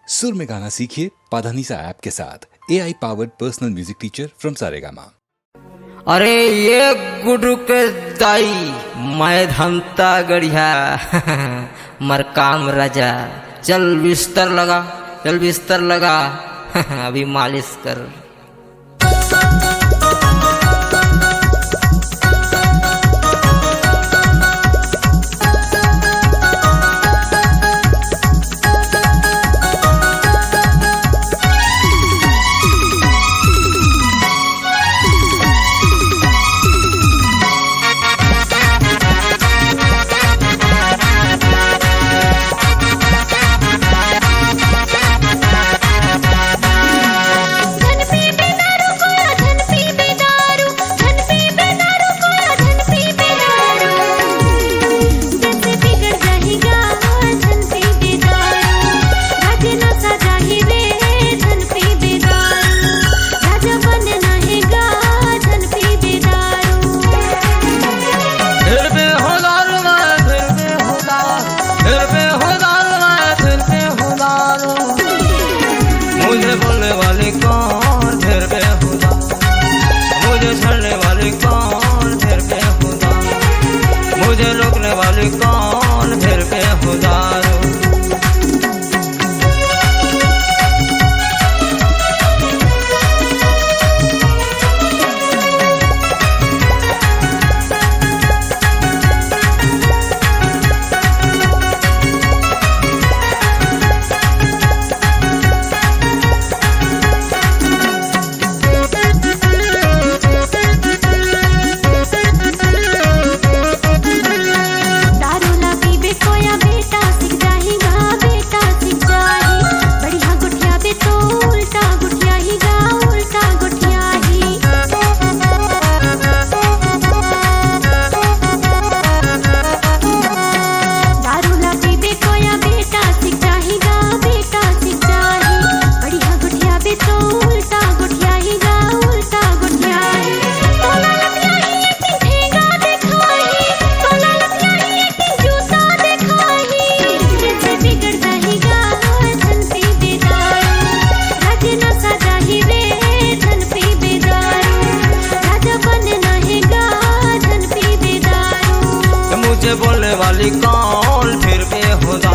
सुर में गाना सीखिए पाधानीसा ऐप के साथ। AI powered personal music teacher from Saregama. अरे ये गुरु के दाई मैं धमता गढ़िया मर काम राजा। चल बिस्तर लगा, चल बिस्तर लगा अभी मालिश कर। मुझे बोलने वाले कौन फिर बेहुदा, मुझे छड़ने वाले कौन फिर बेहुदा, मुझे रोकने वाले कौन फिर बेहुदा। मुझे बोलने वाली कौन फिर बेहुदा,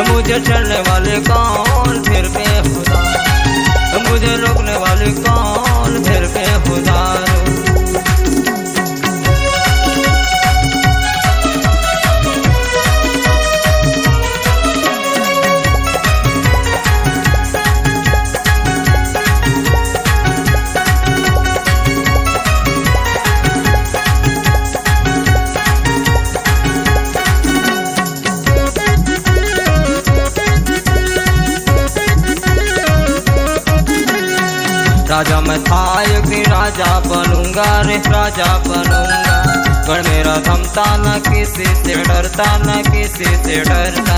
मुझे चलने वाले कौन फिर बेहुदा, मुझे रोकने वाली कौन फिर बेहुदा। राजा मैं था एक दिन राजा बनूंगा रे, राजा बनूंगा। पर मेरा थमता न किसी से डरता, न किसी से डरता।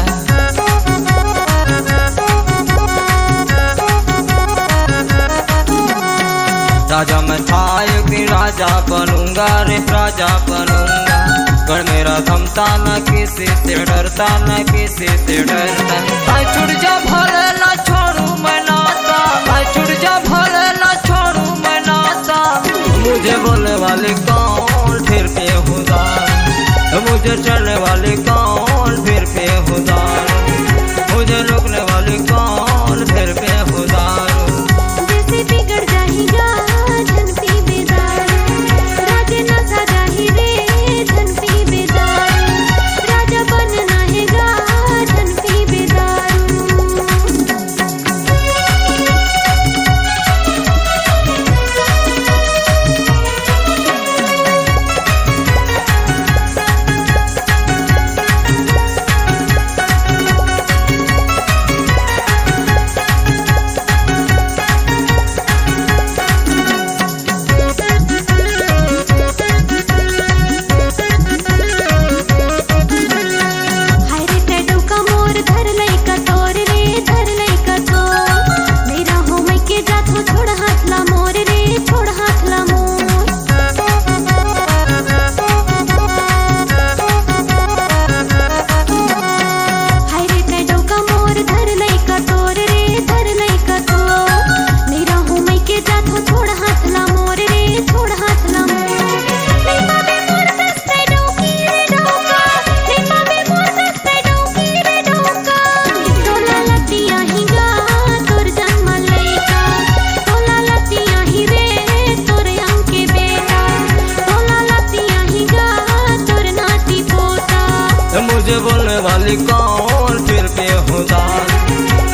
राजा मैं था एक दिन राजा बनूंगा रे, राजा बनूंगा। पर मेरा थमता न किसी से डरता, न किसी से डरता। आई छुट जा भले ना छोड़ू मैं नाता, आई छुट जा भले ना छोड़ू मैं नाता। मुझे बोलने वाले कौन फिर बेहुदा, मुझे चलने वाले कौन फिर बेहुदा, मुझे रोकने वाले कौन फिर बेहुदा। जैसे बिगड़ जाएगा धन पी बेदारू, राजे ना सजा ही रे धन पी बेदारू, राजा बनना है गा धन पी बेदारू।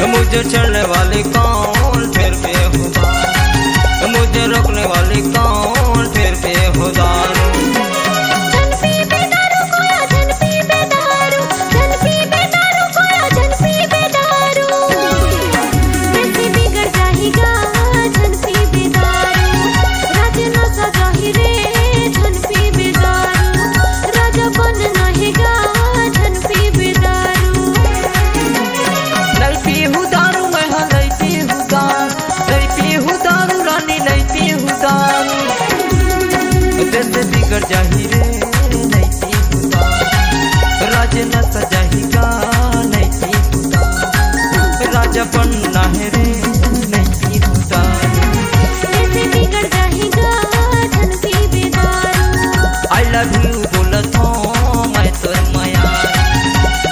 मुझे चढ़ने वाली कौन फिर बेहुदा, मुझे रोकने वाली कौन फिर बेहुदा। बिगड़ जाही रे नहीं पीहुदा, राज न सजाही गा नहीं पीहुदा, राजा बनना है रे नहीं पीहुदा। कैसे बिगड़ जाही गा धन पी बेदारू, आई लव यू बोलत हूँ मैं तोर माया।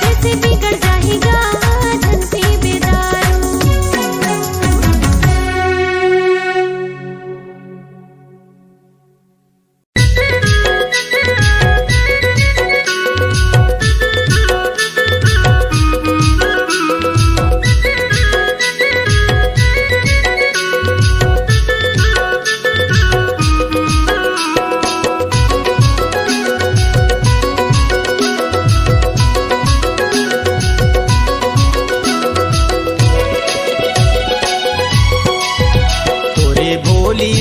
कैसे बिगड़ जाही गा धन पी बेदारू।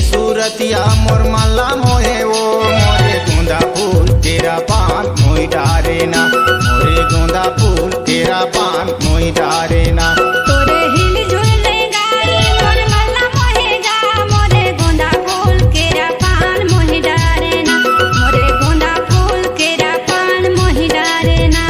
सूरतिया मोर माला मोहे वो मोरे गोंदा फूल तेरा पान मोई डारे ना, मोरे गोंदा फूल तेरा पान मोई डारे ना। तोरे हिल झुल गाई मोर मल्ला मोहेगा, मोरे गोंदा फूल केरा पान मोहि डारे ना, मोरे गोंदा फूल केरा पान मोहि डारे ना।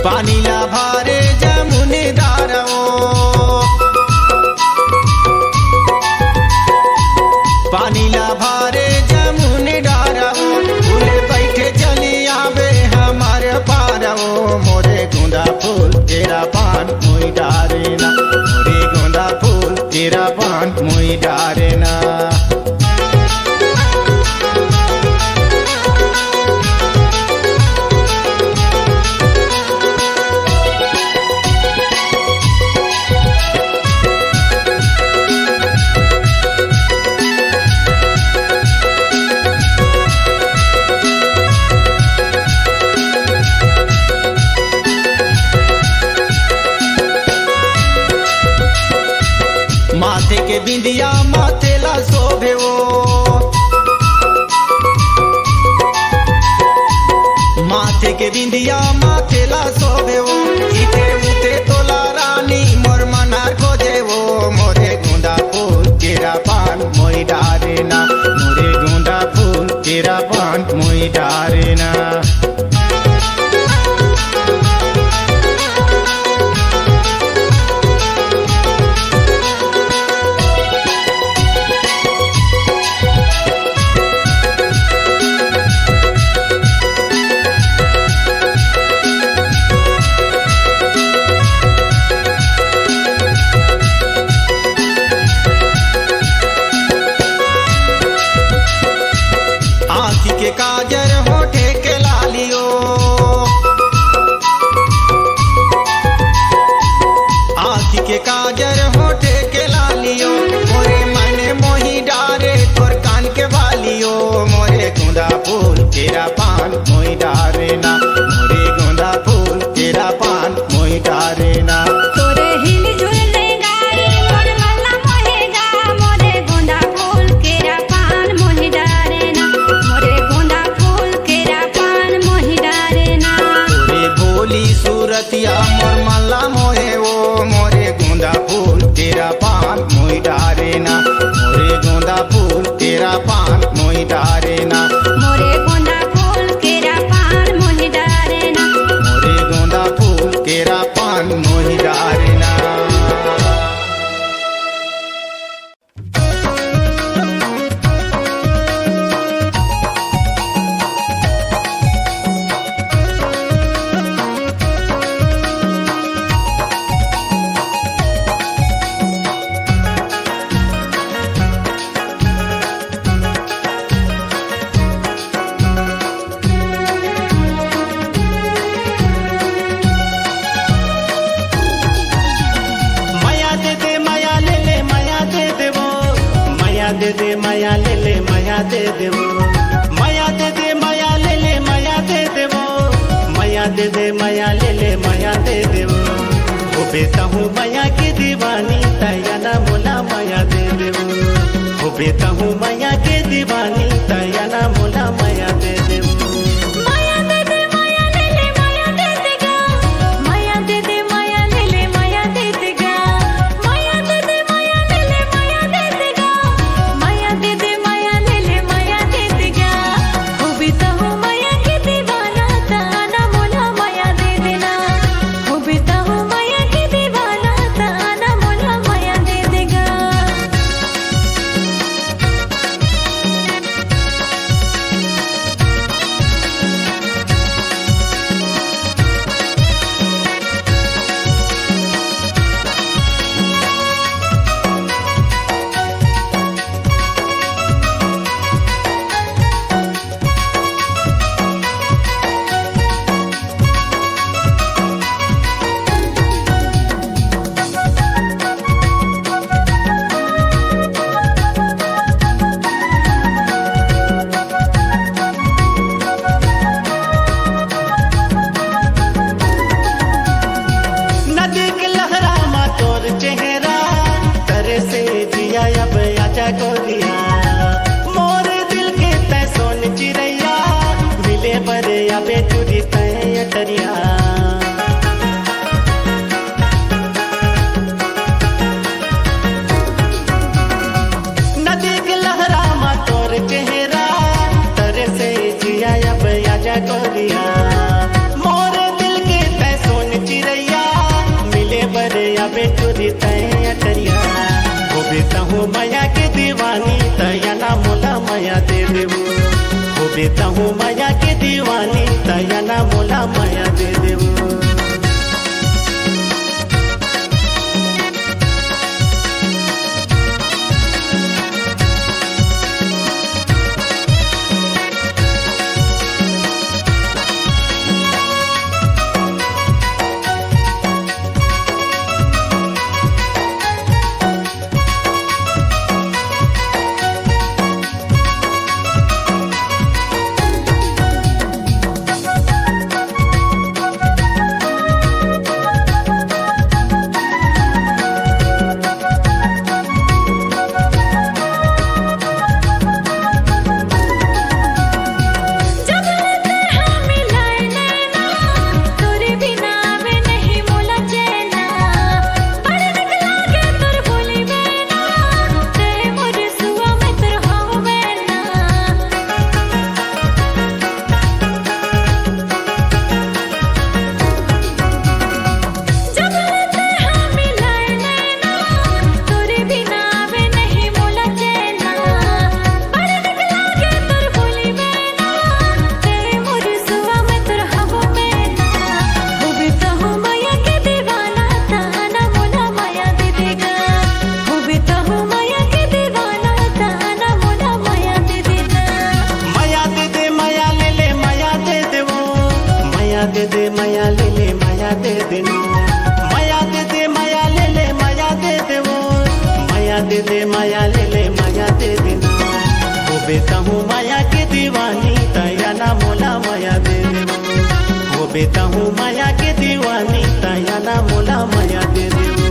पानी ला भारे जमुने दारवो, पानी ला भारे जमुने डारवो, फूले बैठे चली आवे हमारे पारवो, मोरे गोंदा फूल तेरा पान मोई डारे ना, मोरे गोंदा फूल तेरा पान मोई डारे ना। माथे के बिंदिया माथे ला शोभे वो, माथे के बिंदिया माथे ला शोभे वो, इते उते तोला रानी मोर मनार खोजे वो, मोरे गोंदा फूल तेरा पान मोई डारे ना, मोरे गोंदा फूल तेरा पान मोई डारे ना। आँखी के काजर होठे के लालियो, आँखी के काजर होठे के लालियो, मोरे मन मोही डारे तोर कान के वालियो, मोरे गोंदा फूल तेरा पान मोई डारे ना, मोरे गोंदा फूल तेरा पान मोई डारे ना। तोरे हिल झुल गाई मोर मल्ला मोहेगा, मोरे गोंदा फूल केरा पान मोहि डारे ना, मोरे गोंदा फूल केरा पान मोहि डारे ना। तोरे भोली सूरतिया मोर माला मोहे वो, मोरे गोंदा फूल तेरा पान मोई डारे ना, मोरे गोंदा फूल तेरा पान मोई डारे ना, मोरे गोंदा फूल केरा पान मोहि डारे ना। मोरे गोंदा फूल तेरा पान मोई डारे ना। दे दे माया ले ले माया दे देवो माया दे दे माया ले ले माया दे देवो माया दे दे माया ले ले माया दे देवो हो बेटा हूँ माया की दीवानी तया ना मोला माया दे देवो हो बेटा हूँ माया की दीवानी तया ना मोला माया दे देवो माया दे दे माया ले ले माया दे देगा माया दे दे माया ले ले माया दे देगा माया दे दे माया ले ले माया दे देगा माया दे दे माया ले ले माया दे देगा वो भी तो हूँ माया की दीवाना ताना मोला माया दे देना वो भी तो हूँ माया की दीवाना ताना मोला माया दे देगा नदी के लहरा मा तोर चेहरा तरे से जिया अब आजा गोरिया मोर दिल के तय सोन चिड़ैया मिले पर अबे चुरी तय अटरिया नदी के लहरा मा तोर चेहरा तरे से जिया अब आजा गोरिया मोर दिल के तय सोन चिड़ैया मिले बरे अबे चुरी तय अटरिया हो बेटा हूँ माया के दीवानी तया ना मोला माया दे देवो हो बेटा हूँ माया के दीवानी तया ना मोला माया दे देवो दे दे माया ले ले माया दे देनो माया दे दे माया ले ले माया दे देवो माया दे दे माया ले ले माया दे देनो वो बेटा हूँ माया की दीवानी तया ना मोला माया दे देवो वो बेटा हूँ माया की दीवानी तया ना मोला माया दे देवो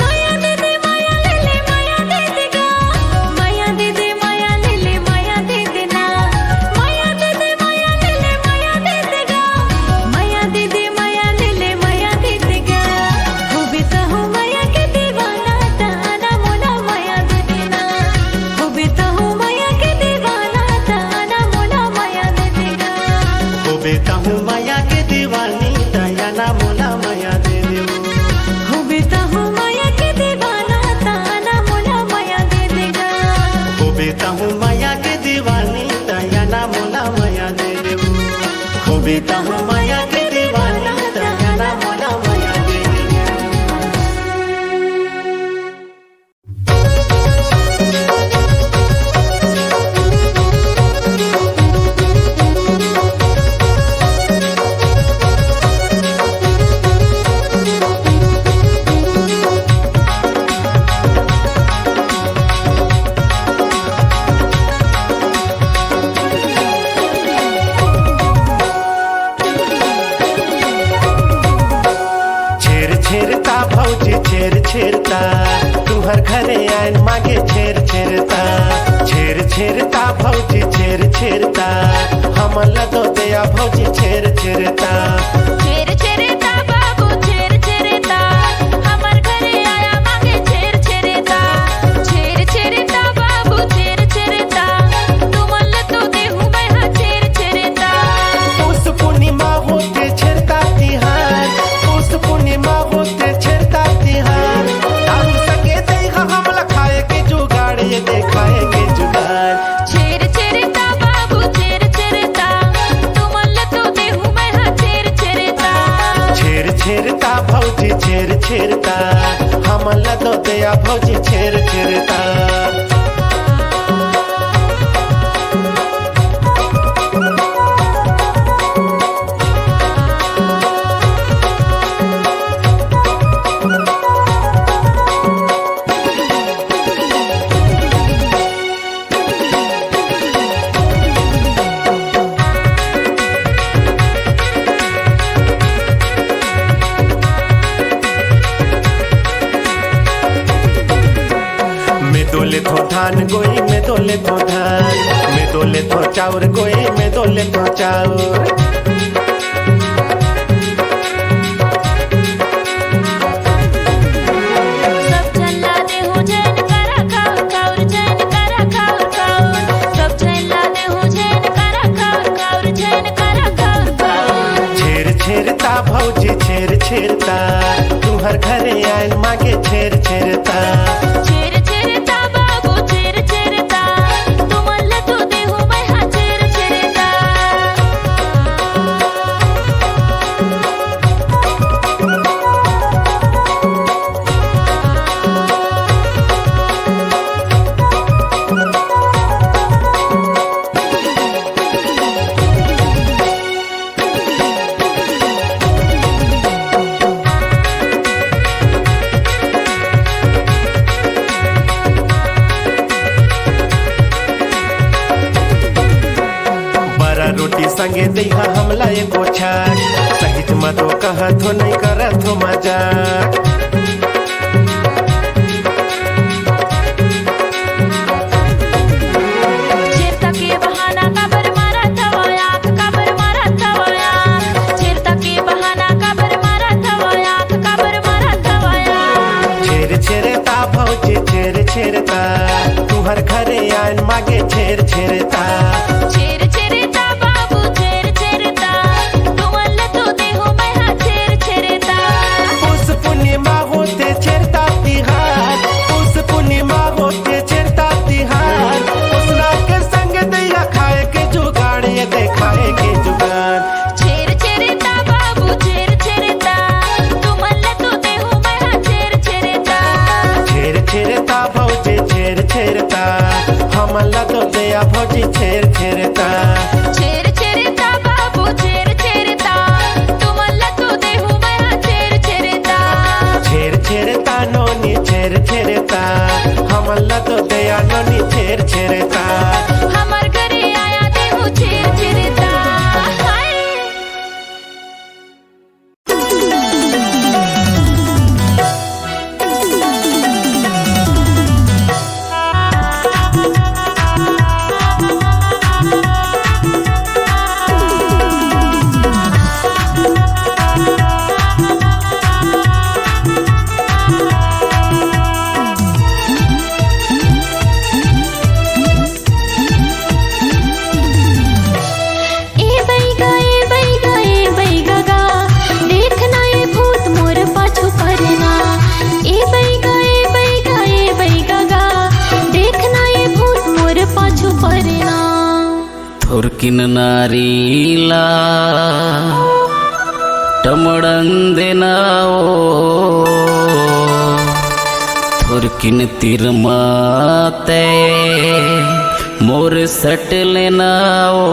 माया दे दे माया ले ले माया दे देगा माया दे दे माया ले ले माया दे देना माया दे दे माया ले ले माया दे देगा माया दे दे माया ले ले माया दे देगा वो भी तो हूँ माया के दीवाना ताना मोला माया दे देना वो भी तो हूँ माया के दीवाना ताना मोला माया दे देगा वो बेटा हूँ माया की दीवानी तया ना मोला माया दे देवो वो भी तो हूँ माया के दीवाना ताना मोला माया दे देगा वो बेटा हूँ माया के दीवानी तया ना मोला माया दे देवो वो बेटा हूँ माया के दीवानी तया ना मोला माया दे देवो मागे छेर छेरता छेर छेरता भौजी छेर छेरता हमला दो दया भौजी छेर छेरता छेर छेरता बाबू छेर छेरता हमर घरे आया मांगे छेर छेरता छेर छेरता बाबू छेर छेरता तुमल तो देहु मैं हाँ छेर छेरता उस पूर्णिमा होते छेरता तिहार उस पूर्णिमा होते छेरता तिहार दारू सके देगा हमला खाए के जुगाड़ ये देखाए के जुगाड़ छेर छेरता बाबू छेर छेरता तुमल तो देहु मैं हाँ छेर छेरता छेर छेरता भौजी छेर छेरता हमला दो दया भौजी छेर छेरता मैं दोले थो धान गोई मैं दोले थो धान मैं दोले थो चाउर गोई मैं दोले थो चाउर सब चला देहु जैन करा खाउर खाउर जैन करा खाउर खाउर सब चला देहु जैन करा खाउर खाउर जैन करा खाउर खाउर छेर छेरता भौजी छेर छेरता तुम्हार घरे आयल मागे छेर छेरता छेर छेरता बाबू छेर छेरता तुमल तो देहु मैं हाँ छेर छेरता बड़ा रोटी संगे देहा हमला एको छाक सहित मतो कहत हो नहीं करत हो मजाक छेरता के बहाना काबर मारा थवाया काबर मारा थवाया छेरता के बहाना काबर मारा थवाया काबर मारा थवाया छेर छेरता भौजी छेर छेरता तुहर घरे आयल मागे छेर छेरता छेर छेरता बाबू छेर छेरता तुमल तो देहु मैं हाँ छेर छेरता उस पूर्णिमा होते छेरता तिहार उस पूर्णिमा होते छेरता तिहार उसना के संग दैया खाए के जुगाड़ ये देखाए के जुगाड़ छेर छेरता बाबू छेर छेरता तुमल तो देहु मैं हाँ छेर छेरता छेर छेरता भौजी छेर छेरता हमला दो दया भौजी छेर छेरता छेर छेरता बाबू छेर छेरता तुमल तो देहु मैं हाँ छेर छेरता छेर छेरता नोनी छेर छेरता हमला दो दया नोनी छेर छेरता हमर घरे आया देहु छेर छेरता हाय थुरकिन नारीला टमड़ंदेनाओ थुरकिन तिरमाते मोर सट लेनाओ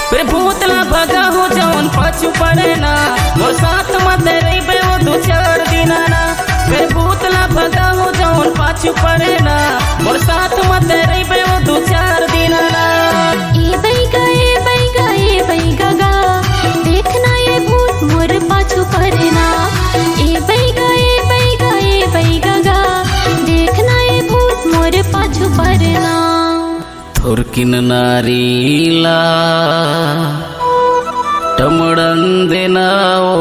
फिर भूतला भगा हो जवन पाछू पड़े ना मोर साथ मत रही वो दो चार दिना ना फिर भूतला भगा हो जवन पाछू पड़े ना मोर साथ मत रही वो दो चार दिना ना ए बैगा गा देखना ये भूत मोर पाछू पड़ना ए बैगा गा थोरकिन नारीला टमड़ंदेनाओ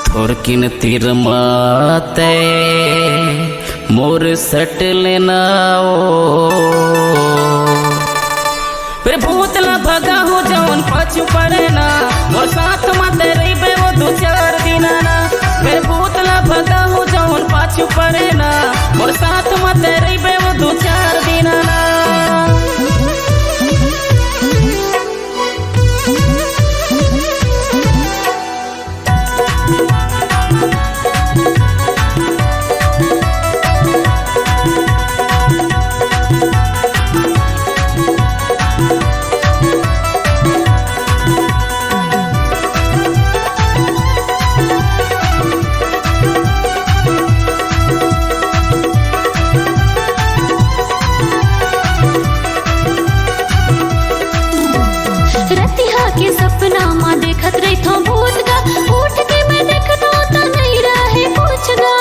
थोरकिन तिरमाते मोर सट लेनाओ फिर भूतला भगा हो जवन पाछू पड़े ना मोर साथ मत रही वो दो चार दिन ना फिर भूतला भगा हो जवन पाछू पड़े ना मोर साथ मत रही वो दो चार दिन ना रतिहा के सपना माँ देखत रही थो भूत गा उठ के मैं देखता तो नहीं रहे कुछ गा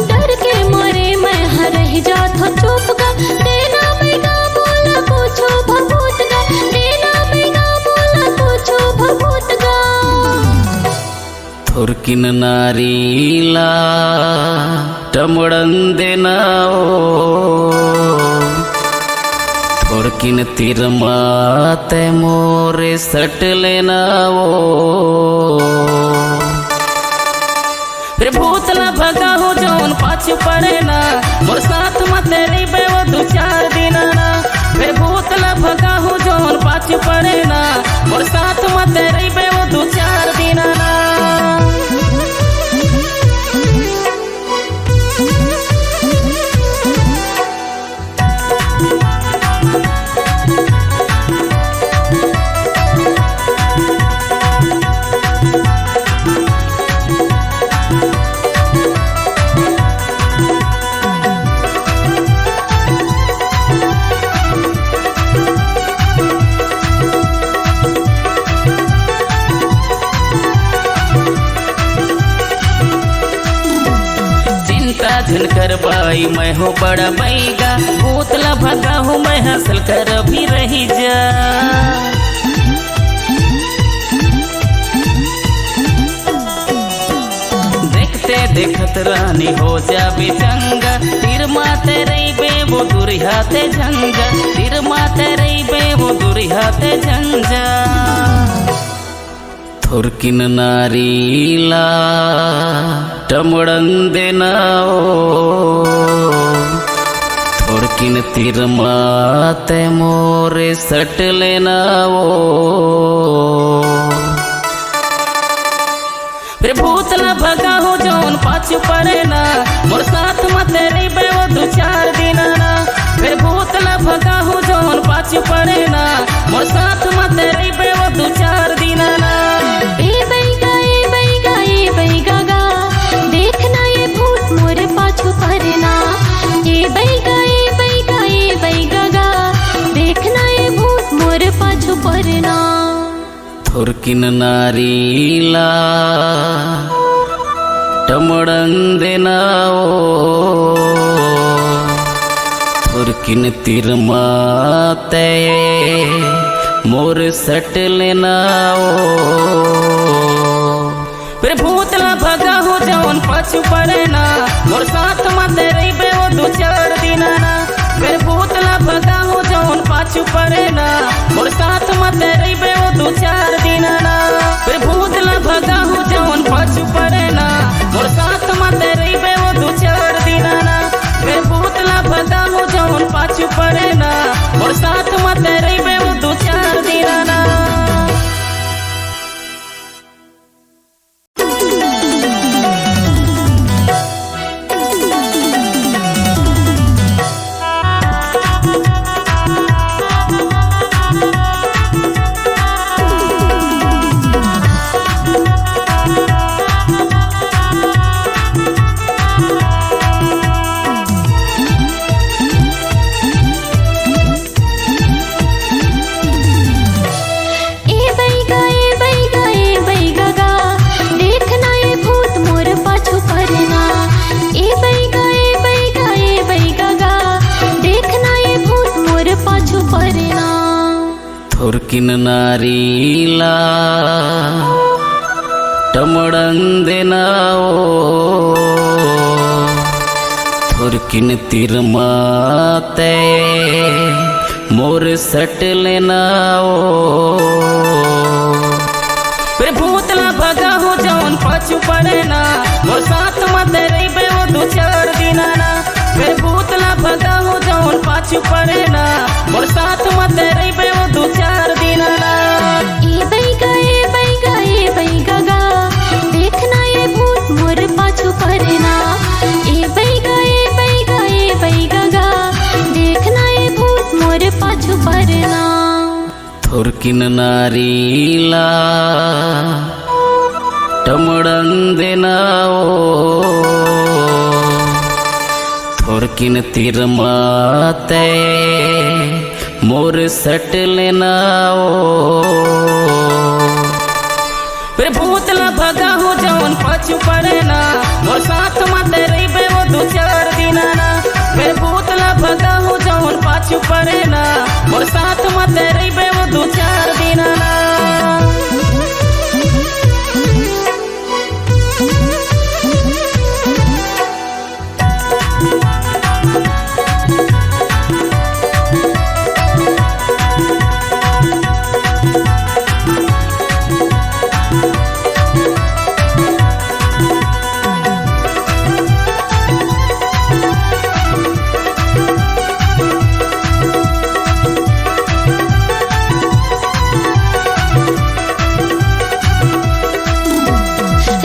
डर के मारे मैं हर ही जात हो चुप गा देना मैं गा बोला पूछो भभूत गा देना मैं गा बोला पूछो भभूत गा थोरकिन नारीला टमड़ंदेनाओ थोरकिन तिरमाते मोरे सट लेनाओ फिर भूतला भगा हो जौन पाछू पड़े ना मोर साथ मत रही वो दो चार दिन ना फिर भूतला भगा हो जौन पाछू पड़े ना मोर साथ मत रही वो दो चार दिन ना झनकर बाई मैं हो बड़ा बैगा भूतला भगा हूँ मैं हासिल कर भी रही जा देखते देखत रानी हो जाबे चंगा तीर माते रही बे वो दुरिहाते झंगा तीर माते रही बे वो दुरिहाते झंझा थोरकिन नारीला टमड़ंदेनाओ थोरकिन तिरमाते मोरे सट लेनाओ फिर भूतला भगा हो जौन पाछू पड़े ना मोर साथ मत रही वो दो चार दिन ना फिर भूतला भगा हो जौन पाछू पड़े ना मोर साथ मत रही वो दो चार दिन ना ए बैगा गा देखना ये भूत मोरे पाछू पड़ना ए बैगा गा देखना ये भूत मोरे पाछू पड़ना थोरकिन नारीला टमड़ंदेनाओ थोरकिन तिरमाते मोर सट लेनाओ फिर भूतला भगा हो जौन पाछू पड़े ना मोर साथ मत रही वो दो चार दिन ना फिर भूतला भगा हो जौन पाछू पड़े ना मोर साथ मत रही वो दो चार दिन ना फिर भूतला भगा हो जौन पाछू पड़े ना मोर साथ मत रही वो दो चार दिन ना फिर भूतला भगा हो जौन पाछू पड़े ना मोर साथ मत रही वो दो चार दिन ना थोरकिन नारीला टमड़ंदेनाओ थोरकिन तिरमाते मोर सट लेनाओ फिर भूतला भगा हो जौन पाछू पड़े ना मोर साथ मत रही वो दो चार दिन ना फिर भूतला भगा हो जौन पाछू पड़े ना मोर साथ मत रही वो दो चार दिन ना ए बैगा गा देखना ये भूत मोर पाछू पड़ना ए बैगा गा देखना ये भूत मोर पाछू पड़ना थोरकिन नारीला टमड़ंदेनाओ थोरकिन तिरमाते मोर सट लेनाओ फिर भूतला भगा हो जौन पाछू पड़े ना मोर साथ मत रही वो दो चार दिन ना फिर भूतला भगा हो जौन पाछू पड़े ना मोर साथ मत रही वो दो चार दिन ना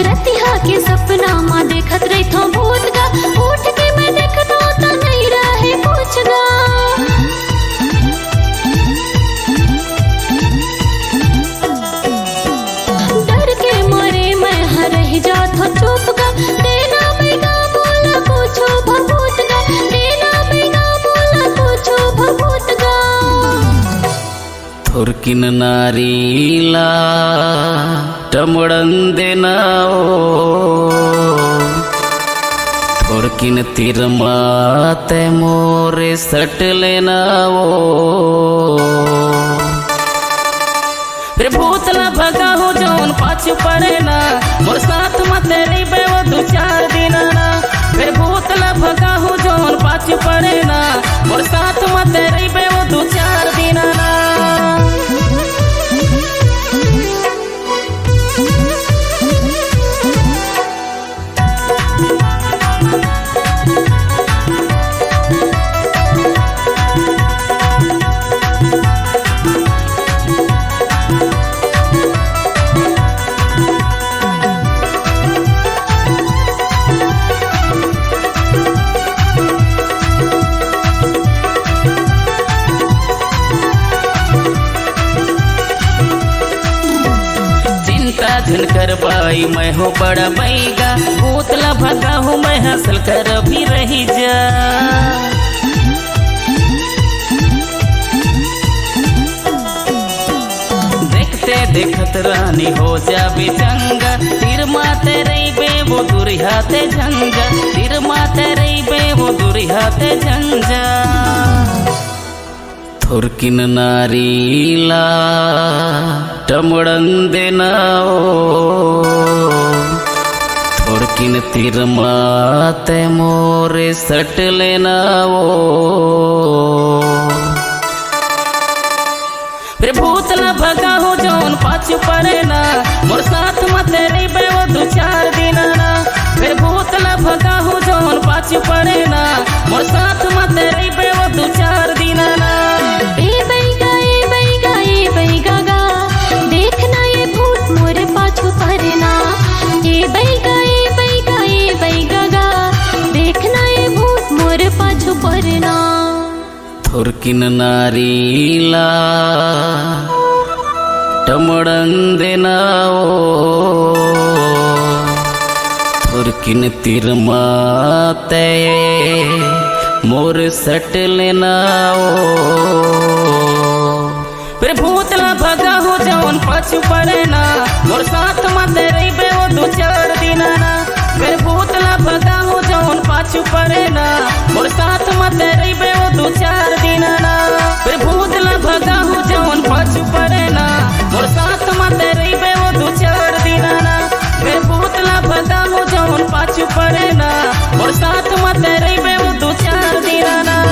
रतिहा के सपना माँ देखत रही थो भूत गा उठ के मैं देखता तो नहीं रहे कुछ गा डर के मारे मैं हर ही जात हो चुप गा देना बेगा बोला पूछो भभूत गा देना बेगा बोला पूछो भभूत गा थोरकिन नारीला टमड़ंदेनाओ थोरकिन तिरमाते मोरे सट लेनाओ फिर भूतला भगा हो जौन पाछू पड़े ना मोर साथ मत रही वो दो चार दिन ना फिर भूतला भगा हो जौन पाछू पड़े ना मोर साथ मत रही वो दो चार दिन ना झनकर बाई मैं हो बड़ा बैगा भूतला भगा हूँ मैं हंसल कर भी रही जा देखते देखत रानी हो जाबी चंगा तीर माते रही बे वो दूरी हाथे झंझा तीर माते रही बे वो दूरी हाथे झंझा थोरकिन नारीला टमड़ंदेनाओ थोरकिन तिरमाते मोरे सट लेनाओ फिर भूतला भगा हो जौन पाछू पड़े ना मोर साथ मत रही वो दो चार दिन ना फिर भूतला भगा हो जौन पाछू पड़े ना मोर साथ मत रही वो दो चार दिन ना बैगा गा देखना ये भूत मोर पाछू पड़ना ए बैगा गा देखना ये भूत मोर पाछू पड़ना थोरकिन नारीला टमड़ंदेनाओ थोरकिन तिरमाते मोर सट लेनाओ फिर भूतला भगा हो जौन पाछू पड़े ना मोर साथ मत रही वो दो चार दिन ना फिर भूतला भगा हो जौन पाछू पड़े ना मोर साथ मत रहिबे वो 2-4 दिन ना फिर भूतला भगा हो जौन पाछू पड़े ना मोर साथ मत रहिबे वो 2-4 दिन ना फिर भूतला भगा हो जौन पाछू पड़े ना मोर साथ मत रहिबे वो 2-4 दिन ना।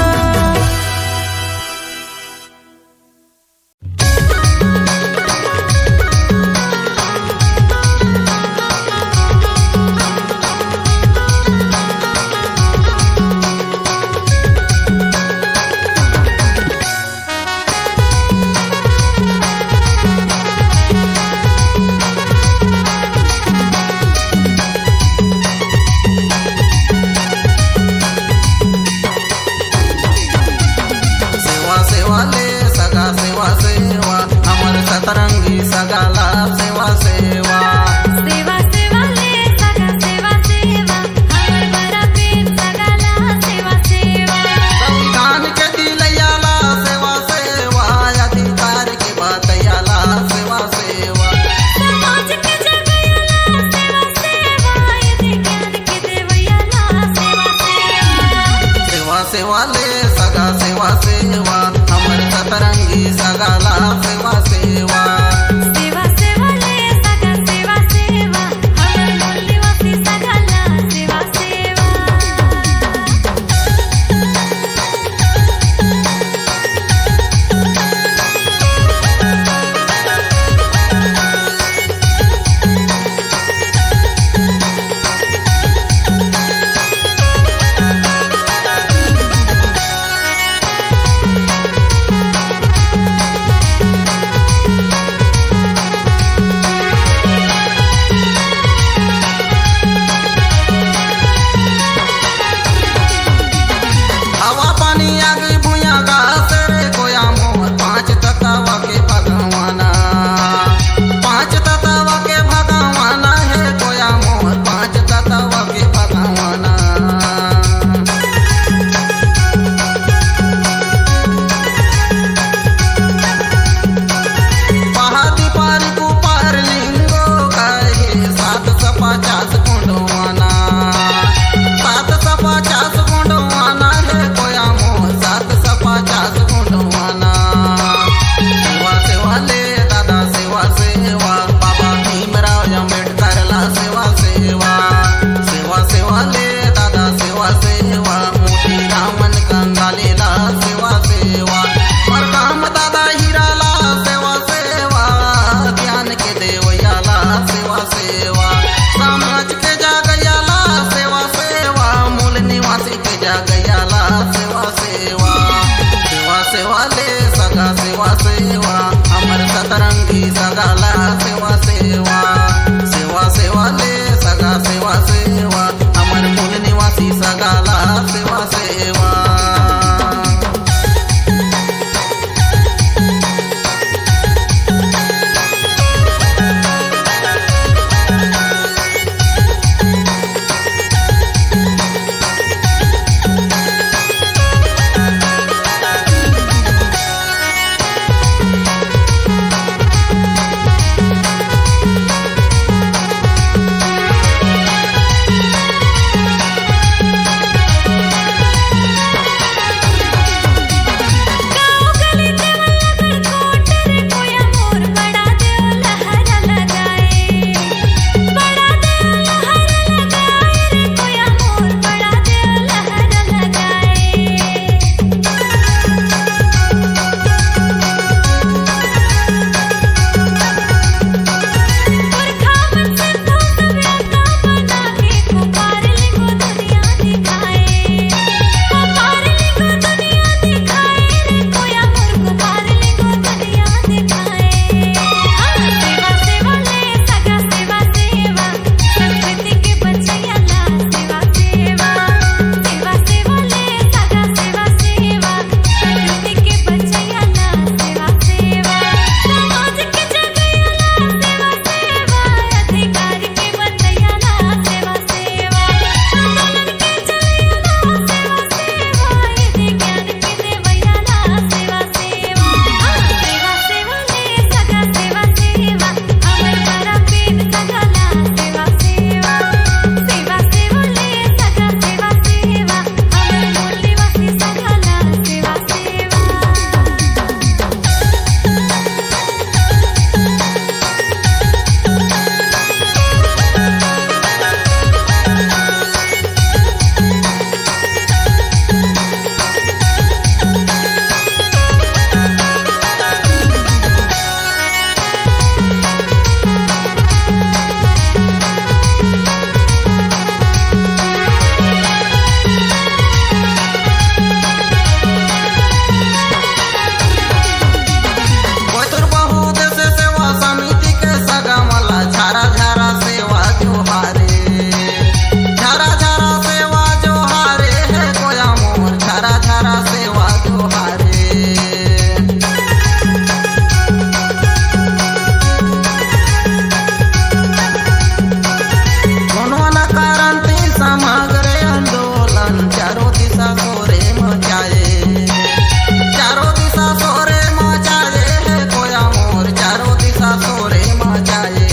जाए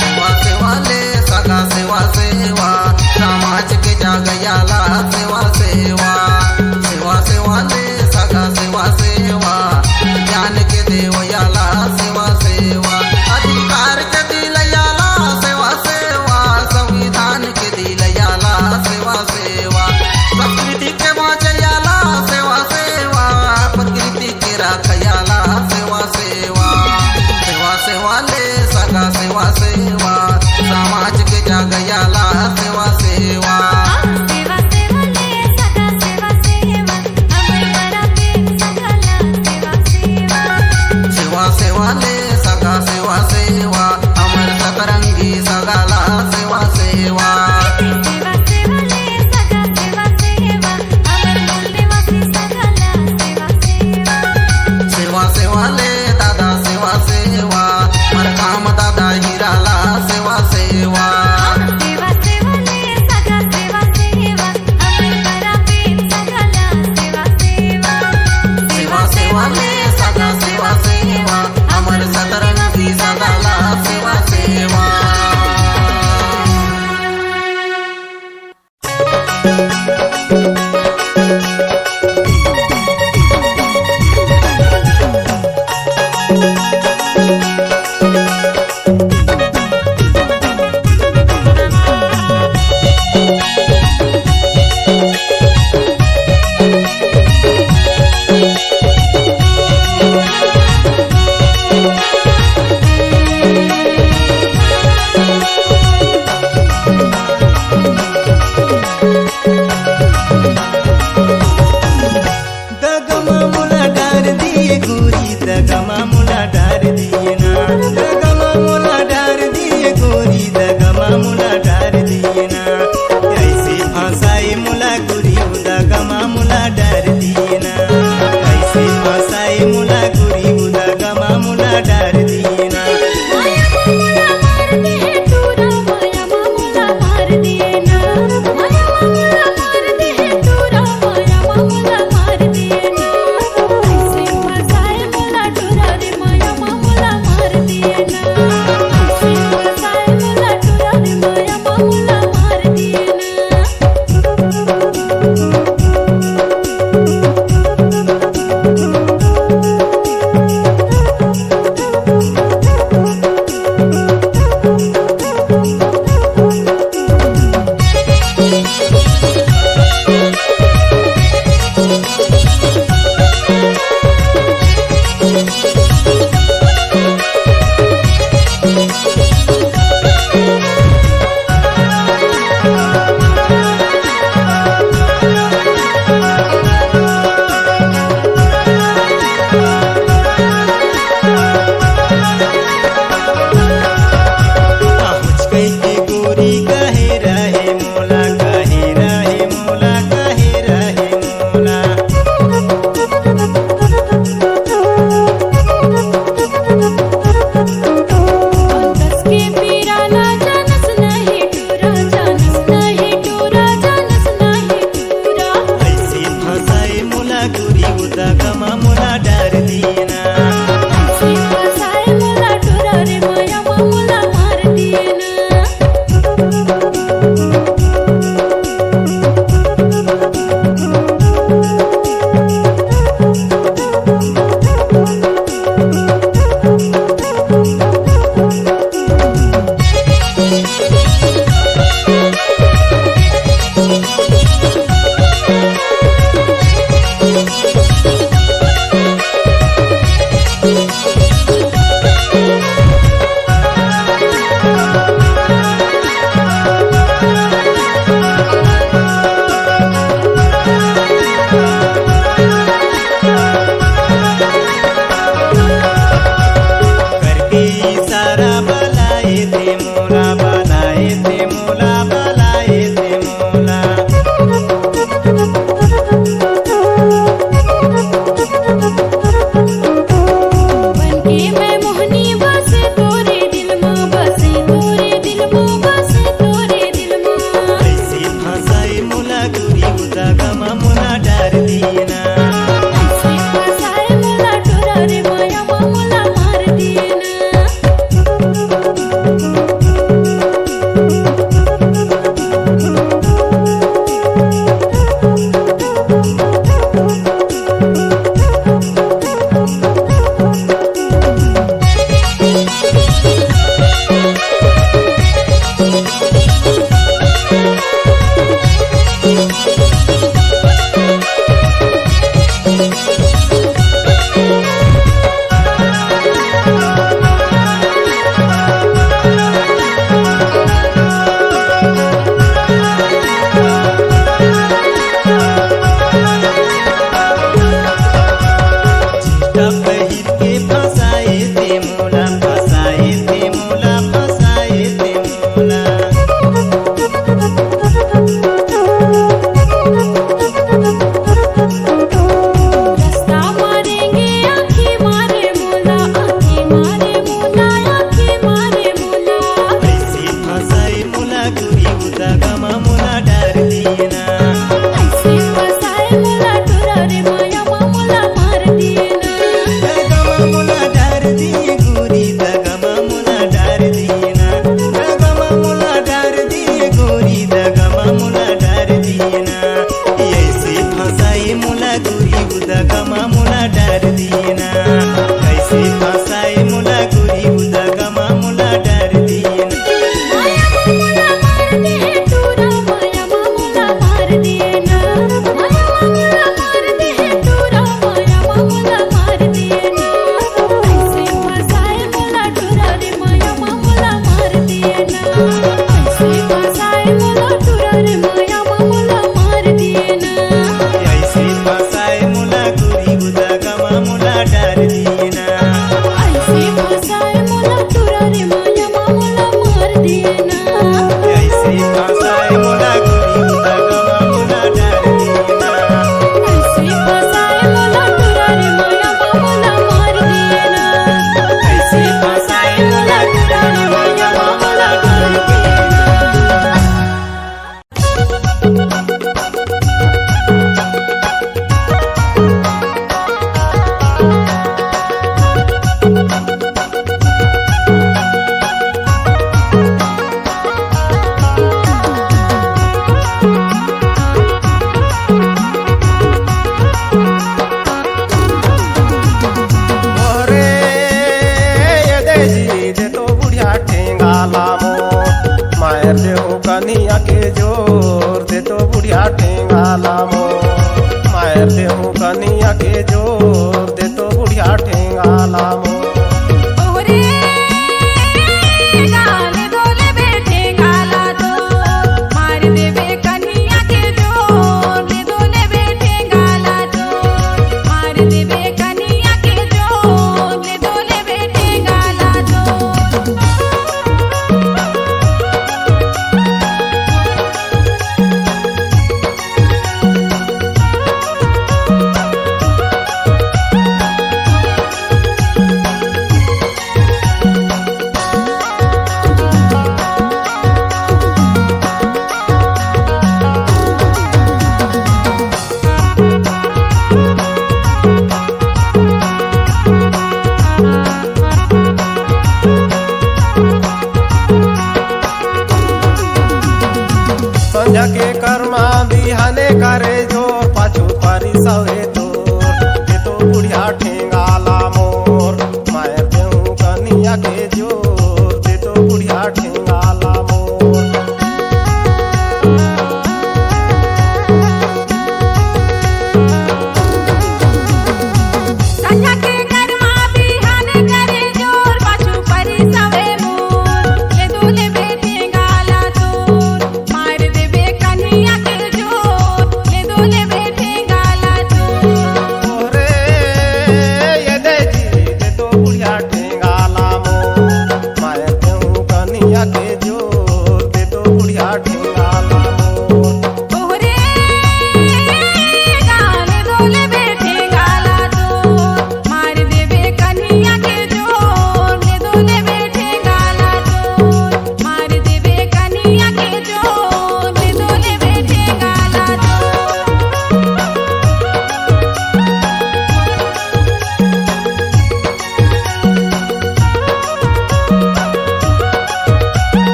सेवा सेवाले सगा सेवा सेवा समाज के जागयाला सेवा सेवा सेवा सेवाले सगा सेवा सेवा ज्ञान के देवयाला सेवा सेवा अधिकार के दिलयाला सेवा सेवा संविधान के दिलयाला सेवा सेवा प्रकृति के बाँचयाला सेवा सेवा प्रकृति के राखयाला सेवा सेवा सेवा सेवाले सगा सेवा सेवा समाज के जागयाला सेवा सेवा सेवा सेवाले सगा सेवा सेवा अमर बराते सगला सेवा सेवा सेवा सेवाले सगा सेवा सेवा अमर सतरंगी सगाला सेवा सेवा सेवा सेवाले सगा सेवा सेवा अमर मूल्यवासी सगला सेवा सेवा सेवा सेवाले दादा सेवा सेवा हर काम दादा हिराला सेवा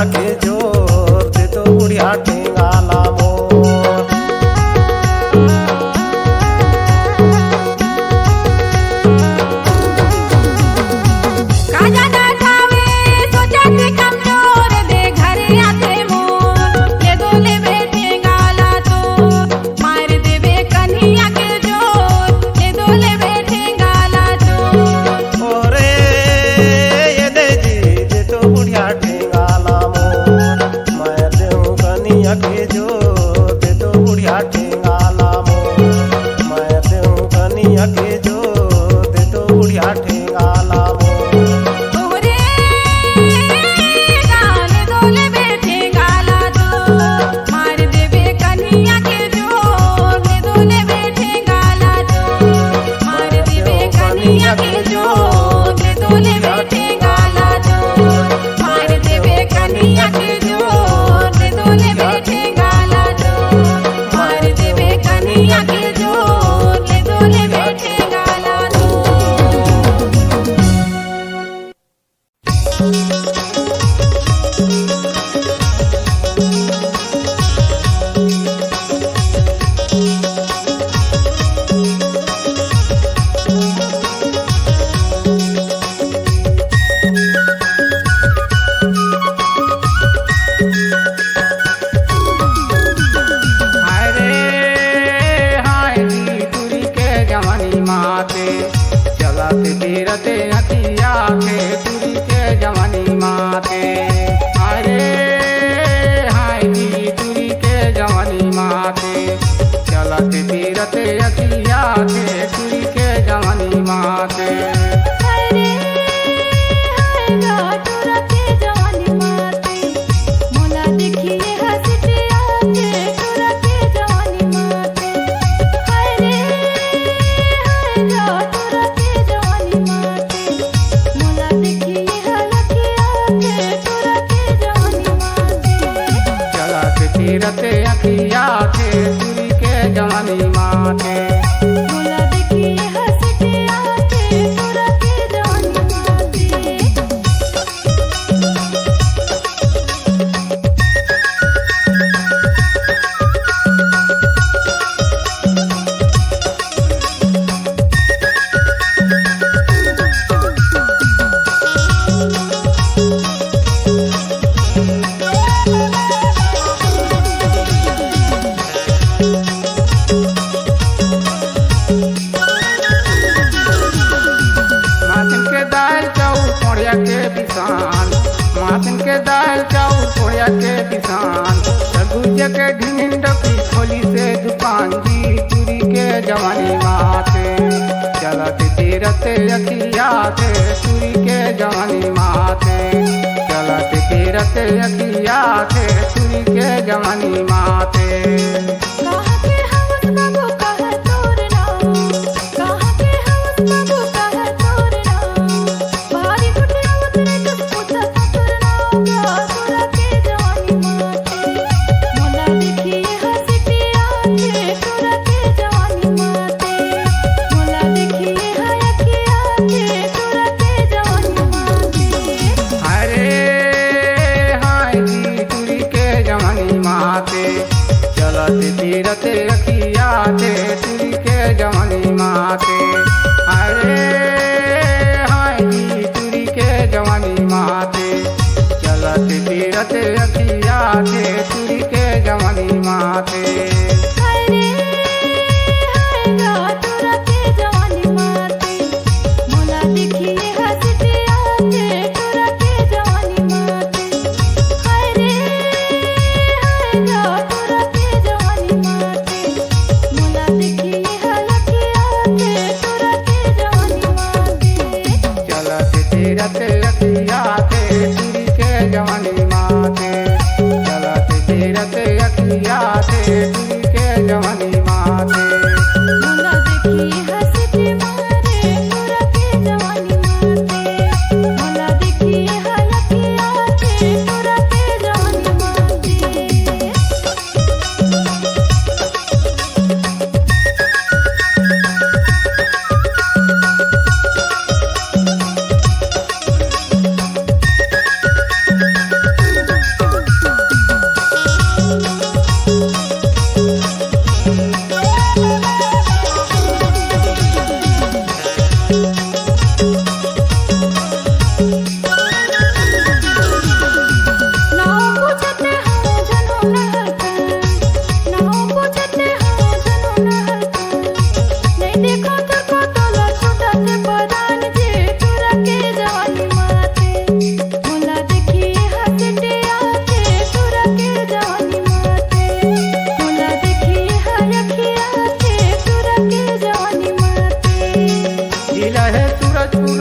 कनिया के जोर दे तो बुढ़िया ठेंगाला मोर। काजा ना खावे सोचा के कमजोर दे घरे आते मोर ये दोले बेटे गाला तो मार देवे कन्हैया के जोर ये दोले बेटे गाला तो ओरे ये दे जी दे तो बुढ़िया ठेंगाला मोर। मैं देऊं कनिया के जोर दे तो बुढ़िया ठेंगाला मोर। मैं देऊं कनिया के जोर दे तो बुढ़िया ठेंगाला मोर। ओरे गाल दोले बेटे गाला तो मार देवे कन्हैया के जोर ये दोले बेटे गाला तो मार देवे कन्हैया के जोर ये दोले बेटे गाला तो मार देवे कन्हैया के जोर ये दोले बेटे गाला तो मार देवे कन्हैया के जोर ये दोले बेटे गाला तो अरे हाय नी तुरी के जवानी माते चलत तीरते हथिया के तुरी के जवानी माते। अरे हाय नी तुरी के जवानी माते चलत तीरते हथिया के तुरी के जवानी माते। अरे हाय गाटुरा के जवानी माते मोला देखिए हंसते आते टुरा के जवानी माते। अरे हाय गाटुरा के जवानी माते मोला देखिए हलके आते टुरा के जवानी माते। चलत तीरते हथिया के तुरी के जवानी माते। मोला देखिए हंसते आते टुरा के जवानी माते। माथिन के दाल चाउर पोड़िया के पिसान माथिन के दाल चाउर पोड़िया के पिसान सगुज के ढिंड की खोली से दुकान जी तुरी के जवानी माते। चलत तीरते अखिया थे तुरी के जवानी माते। चलत तीरते अखिया थे तुरी के जवानी माते। कहाँ के हवस बाबू कहाँ तोर नाम कहाँ के हवस बाबू कहाँ तोर नाम भारी गुटिया उतरे तो पूछा तोर नाम गाटुरा के जवानी माते। मोला देखिए हंसते आते टुरा के जवानी माते। मोला देखिए हयके आते टुरा के जवानी माते। अरे हाय जी तुरी के जवानी माते चलत तीरते अखिया थे तुरी के जवानी माते। अरे हाय जी तुरी के जवानी माते चलत तीरते अखिया थे तुरी के जवानी माते। अरे हाय गाटुरा के जवानी माते मोला देखिए हंसते आते टुरा के जवानी माते। अरे हाय गाटुरा के जवानी माते मोला देखिए हलके आते टुरा के जवानी माते। चलत तीरते अखिया थे तुरी के जवानी माते। चलत तीरते अखिया थे तुरी के जवानी माते। मोला देखिए हंसते मारे टुरा के जवानी माते। मोला देखिए हलके आते टुरा के जवानी माते।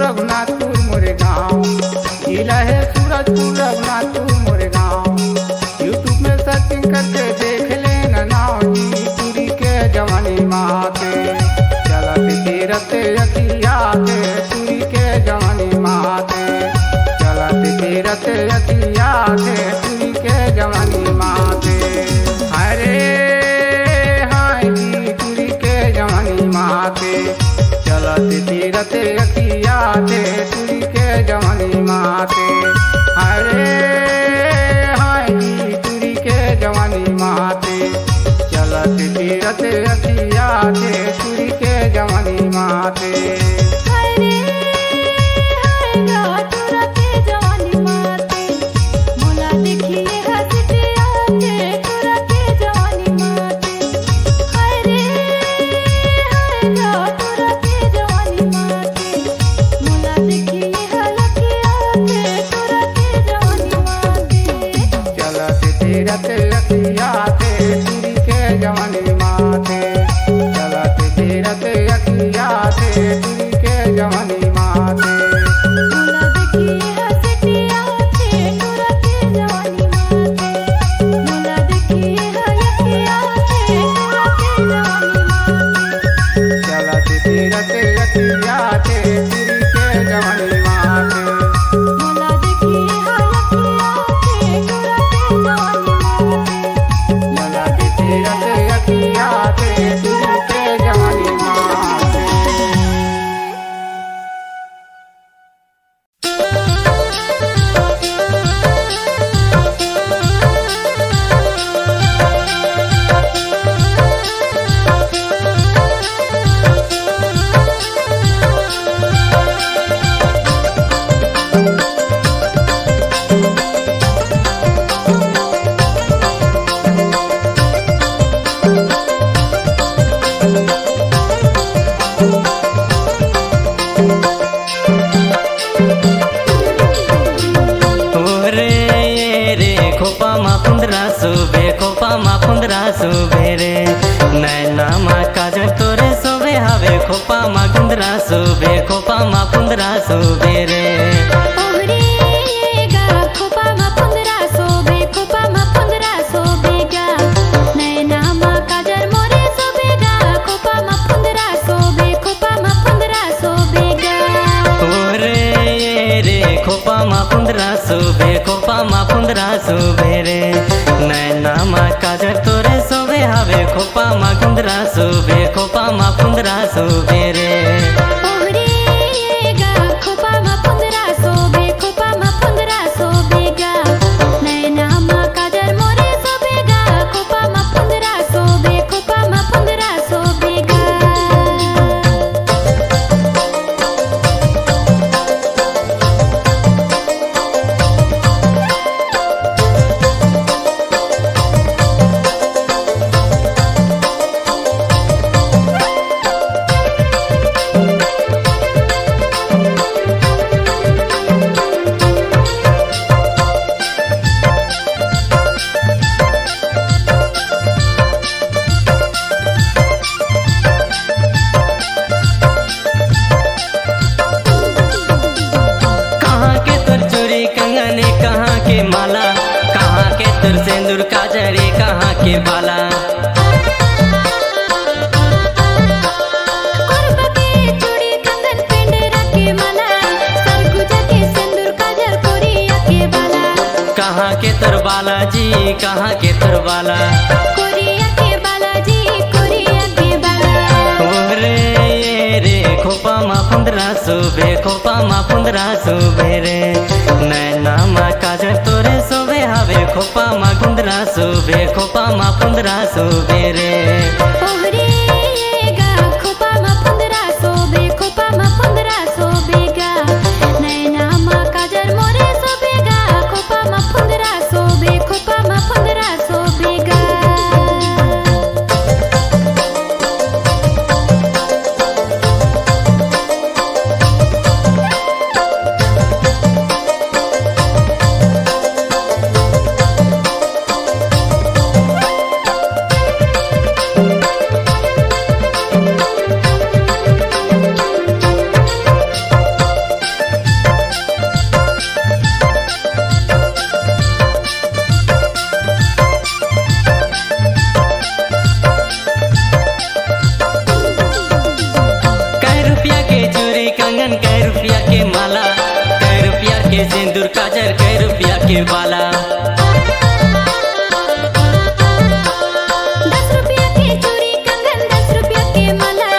रघुनाथपुर मोरे गाँव, जिला है सूरजपुर रघुनाथपुर मोरे गाँव। यूट्यूब में सर्चिंग करके देख लेना नाव जी तुरी के जवानी माते, चलते तीरते अखियाते तुरी के जवानी माते, चलते तीरते अखियाते तुरी के जवानी माते। अरे हाय जी तुरी के जवानी माते, चलते तीरते अखियाते तुरी के जवानी माते। अरे हाय जी तुरी के जवानी माते, चलते तीरते अखियाते तुरी के जवानी माते। हरे हरे गा तुरा के जवानी माते, मोला देखिए हंसते आते तुरा के जवानी माते। हरे हरे गा तुरा के जवानी माते, मोला देखिए हलके आते तुरा के जवानी माते। चलते तीरते अखियाते तुरी के जवानी माते, चलते तीरते अखियाते तुरी के जवानी माते। मोला देखिए हंसते आते तुरा के जवानी माते, मोला देखिए हलके आते तुरा के जवानी माते। चलते तीरते अखियाते तुरी के जवानी माते। मोला देखिए हलके आते तुरा के जवानी माते, मला तीरते अखियाते तुरी के जवानी माते। ओरे ये रे खोपा मा पुंदरा सुबे खोपा मा पुंदरा सुबे रे नैना मा काजल तोरे सोबे हवे खोपा मा गुंदरा सुबे खोपा मा पुंदरा सुबे रे। ओहरे गा खोपा मा पुंदरा सोबे खोपा मा पुंदरा सोबे गा, नैना मा काजल मोरे सोबे गा खोपा मा पुंदरा सोबे खोपा मा पुंदरा सोबे गा। ओरे ये रे खोपा मा पुंदरा सुबे खोपा मा पुंदरा सुबे रे नैना मा काजल तोरे सोबे हवे खोपा मा गुंदरा सुबे खोपा मा पुंदरा सुबे रे। ओहरे गा खोपा मा पुंदरा सोबे खोपा मा पुंदरा सोबे गा, नैना मा काजल मोरे सोबे गा खोपा मा पुंदरा सोबे खोपा मा पुंदरा सोबे गा। कहाँ के तुर चूड़ी कंगने कहाँ के माला, कहाँ के तुर सिंदूर काजरे कहाँ के बाला। कोरबा के चूड़ी कंगन पेंडेरा के माला, सरगुजा के सिंदूर काजल कोरिया के बाला। कहाँ के तुर बालाजी कहाँ के तुर बाला। कोरिया के बाला जी कोरिया के बाला। ओरे ये रे खोपा मा पुंदरा सुबे खोपा मा पुंदरा सुबे रे नैना मा काजल तोरे सोबे हवे खोपा मा गुंदरा सुबे खोपा मा पुंदरा सुबे रे। ओहरे गा खोपा मा पुंदरा सोबे खोपा मा पुंदरा सोबे गा, नैना मा काजल मोरे सोबे गा खोपा मा पुंदरा सोबे खोपा मा पुंदरा सोबे गा। माला, कै रुपया के सिंदूर काजर, कै रुपया के बाला। 10 रुपया के चूड़ी कंगन, 10 रुपया के माला,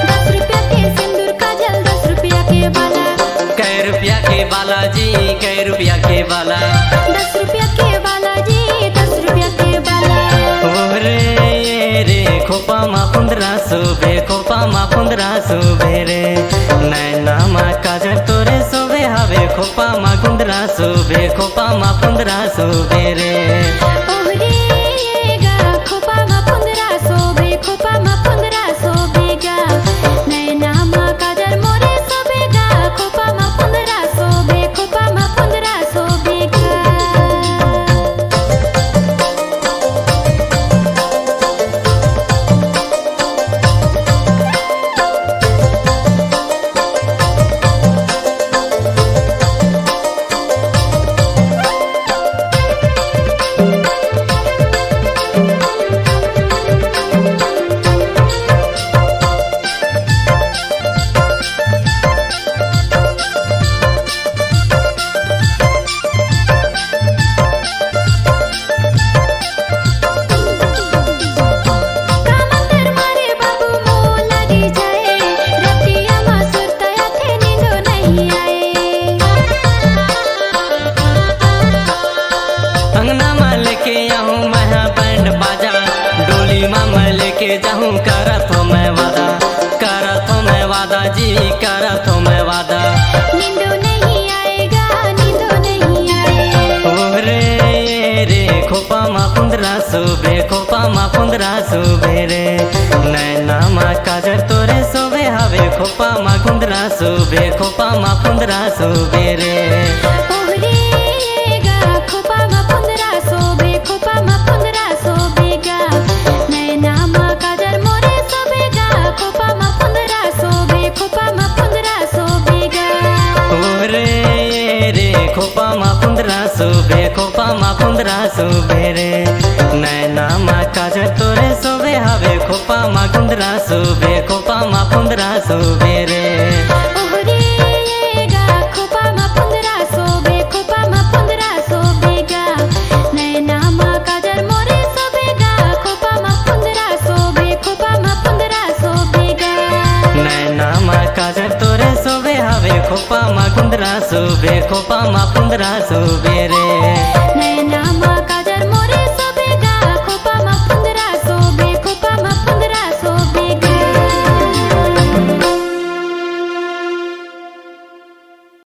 10 रुपया के सिंदूर काजल, 10 रुपया के बाला। कै रुपया के बाला जी, कै रुपया के बाला। 10 रुपया के बाला जी, 10 रुपया के बाला। ओरे रे खोपा मा 1500 बे, खोपा मा 1500 बे रे। नैना मा काजर तोरे सोबे हवे, खोपा मा 1500 बे, खोपा मा 1500 बे रे। ओहरे गा खोपा मा 1500 बे, खोपा मा 1500 बेगा। नैना मा काजर मोरे सोबेगा, खोपा मा 1500 बे, खोपा मा 1500 बेगा। कामंदर मारे बाबू मोह लगी जाए, रतिया मा सुरतया थे नींदो नहीं आए। अंगना में लेके आऊँ मैं बैंड बाजा, डोली में लेके जाऊँ करत हो मैं वादा, करत हो मैं वादा जी, करत हो मैं वादा। नींदो नहीं आएगा, नींदो नहीं आए। ओरे रे खोपा मा 1500 बे, खोपा मा 1500 बे रे। नैना मा काजर तोरे सोबे हवे, खोपा मा 1500 बे, खोपा मा 1500 बे रे। ओहरे गा खोपा मा 1500 बे, खोपा मा 1500 बेगा। नैना मा काजर मोरे सोबेगा, खोपा मा 1500 बे, खोपा मा 1500 बेगा। ओरे रे खोपा मा 1500 बे, खोपा मा 1500 बे रे। नैना मा काजर तोरे सोबे हवे, खोपा मा 1500 बे, खोपा मा 1500 बे रे। ओहरे गा खोपा मा 1500 बे, खोपा मा 1500 बेगा। नैना मा काजर मोरे सोबेगा, खोपा मा 1500 बे, खोपा मा 1500 बेगा। नैना मा काजर तोरे सोबे हवे, खोपा मा 1500 बे, खोपा मा 1500 बे रे।